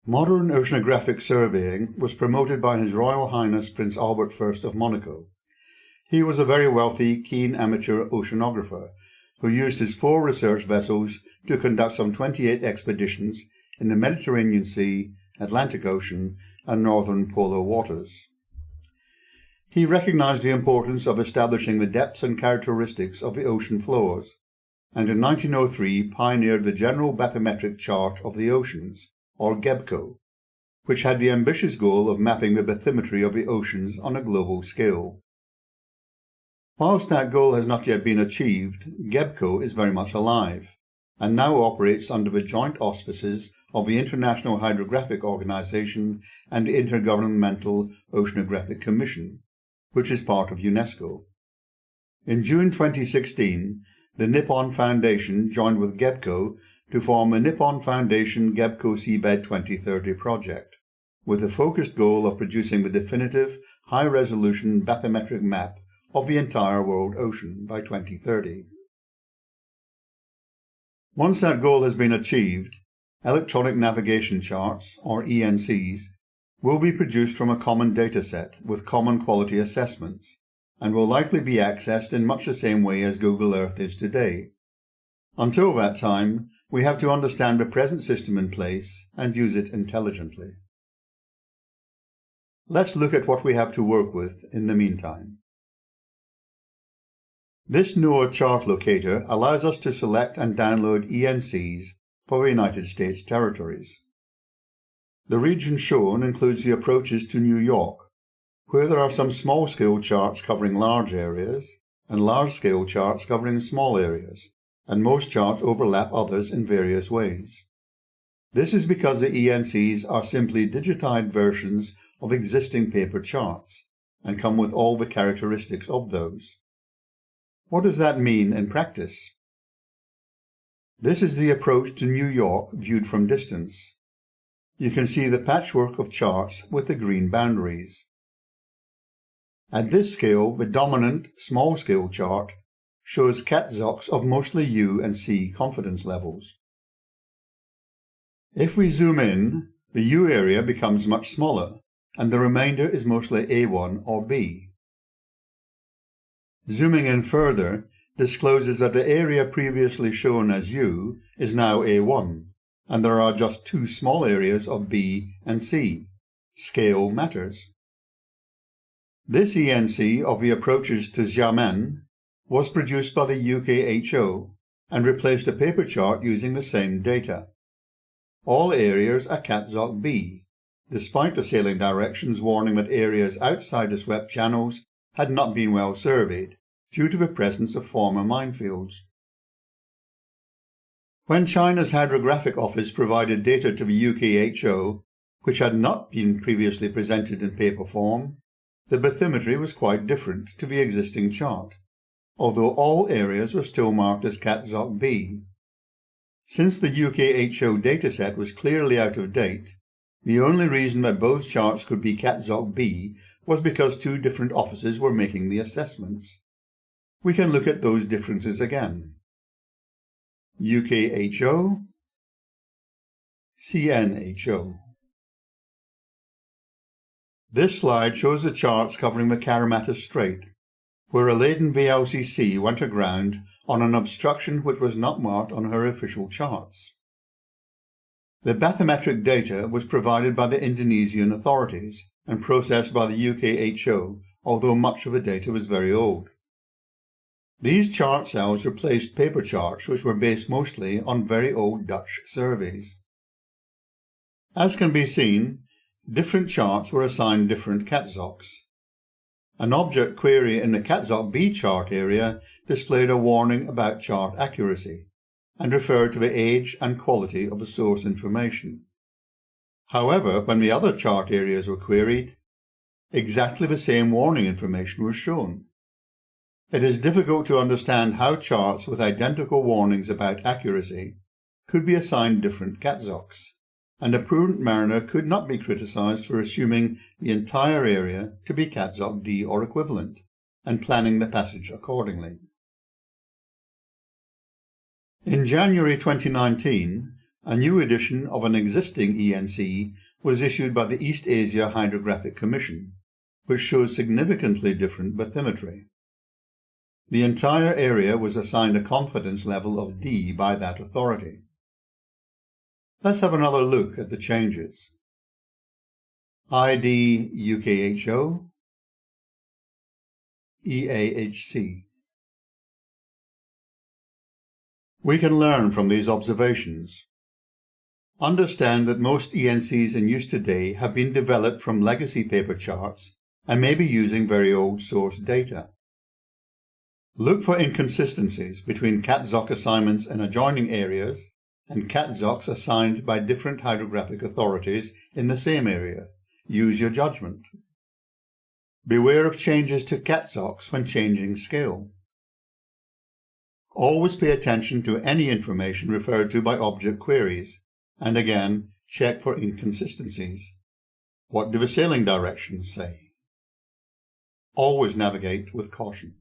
Modern oceanographic surveying was promoted by His Royal Highness Prince Albert I of Monaco. He was a very wealthy, keen amateur oceanographer who used his 4 research vessels to conduct some 28 expeditions in the Mediterranean Sea, Atlantic Ocean, and northern polar waters. He recognized the importance of establishing the depths and characteristics of the ocean floors, and in 1903 pioneered the General Bathymetric Chart of the Oceans, or GEBCO, which had the ambitious goal of mapping the bathymetry of the oceans on a global scale. Whilst that goal has not yet been achieved, GEBCO is very much alive, and now operates under the joint auspices of the International Hydrographic Organization and the Intergovernmental Oceanographic Commission, which is part of UNESCO. In June 2016, the Nippon Foundation joined with GEBCO to form the Nippon Foundation GEBCO Seabed 2030 project, with the focused goal of producing the definitive, high-resolution bathymetric map of the entire world ocean by 2030. Once that goal has been achieved, electronic navigation charts, or ENCs, will be produced from a common dataset with common quality assessments, and will likely be accessed in much the same way as Google Earth is today. Until that time, we have to understand the present system in place and use it intelligently. Let's look at what we have to work with in the meantime. This NOAA chart locator allows us to select and download ENCs for the United States territories. The region shown includes the approaches to New York, where there are some small-scale charts covering large areas and large-scale charts covering small areas, and most charts overlap others in various ways. This is because the ENCs are simply digitized versions of existing paper charts and come with all the characteristics of those. What does that mean in practice? This is the approach to New York viewed from distance. You can see the patchwork of charts with the green boundaries. At this scale, the dominant small-scale chart shows CatZocs of mostly U and C confidence levels. If we zoom in, the U area becomes much smaller, and the remainder is mostly A1 or B. Zooming in further discloses that the area previously shown as U is now A1, and there are just 2 small areas of B and C. Scale matters. This ENC of the approaches to Xiamen was produced by the UKHO and replaced a paper chart using the same data. All areas are CatZoc B, despite the sailing directions warning that areas outside the swept channels had not been well surveyed due to the presence of former minefields. When China's Hydrographic Office provided data to the UKHO, which had not been previously presented in paper form, the bathymetry was quite different to the existing chart, although all areas were still marked as CatZoc B. Since the UKHO dataset was clearly out of date, the only reason that both charts could be CatZoc B was because 2 different offices were making the assessments. We can look at those differences again. UKHO, CNHO. This slide shows the charts covering the Karamata Strait, where a laden VLCC went aground on an obstruction which was not marked on her official charts. The bathymetric data was provided by the Indonesian authorities and processed by the UKHO, although much of the data was very old. These chart cells replaced paper charts which were based mostly on very old Dutch surveys. As can be seen, different charts were assigned different CatZocs. An object query in the CatZoc B chart area displayed a warning about chart accuracy and referred to the age and quality of the source information. However, when the other chart areas were queried, exactly the same warning information was shown. It is difficult to understand how charts with identical warnings about accuracy could be assigned different CatZocs, and a prudent mariner could not be criticized for assuming the entire area to be CatZoc D or equivalent, and planning the passage accordingly. In January 2019, A new edition of an existing ENC was issued by the East Asia Hydrographic Commission, which shows significantly different bathymetry. The entire area was assigned a confidence level of D by that authority. Let's have another look at the changes. ID UKHO, EAHC. We can learn from these observations. Understand that most ENCs in use today have been developed from legacy paper charts and may be using very old source data. Look for inconsistencies between CATZOC assignments in adjoining areas and CATZOCs assigned by different hydrographic authorities in the same area. Use your judgment. Beware of changes to CATZOCs when changing scale. Always pay attention to any information referred to by object queries, and again, check for inconsistencies. What do the sailing directions say? Always navigate with caution.